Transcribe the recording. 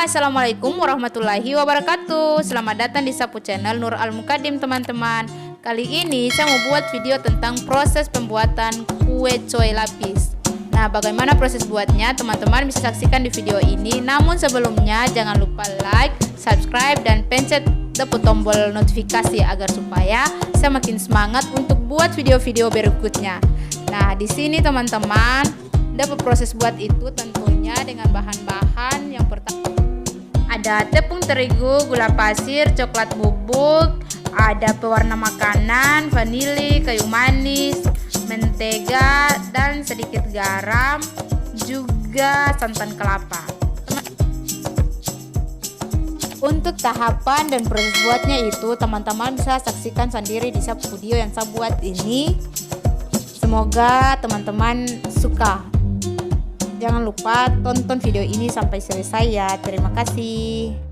Assalamualaikum warahmatullahi wabarakatuh. Selamat datang di Sapu Channel Nur Al Mukaddim, teman-teman. Kali ini saya mau buat video tentang proses pembuatan kue kue lapis. Nah, bagaimana proses buatnya, teman-teman bisa saksikan di video ini. Namun sebelumnya jangan lupa like, subscribe, dan pencet tombol notifikasi agar supaya saya makin semangat untuk buat video-video berikutnya. Nah, di sini teman-teman, dapat proses buat itu tentunya dengan bahan-bahan yang pertama ada tepung terigu, gula pasir, coklat bubuk, ada pewarna makanan, vanili, kayu manis, mentega, dan sedikit garam, juga santan kelapa. Untuk tahapan dan proses buatnya itu teman-teman bisa saksikan sendiri di video yang saya buat ini. Semoga teman-teman suka. Jangan lupa tonton video ini sampai selesai ya. Terima kasih.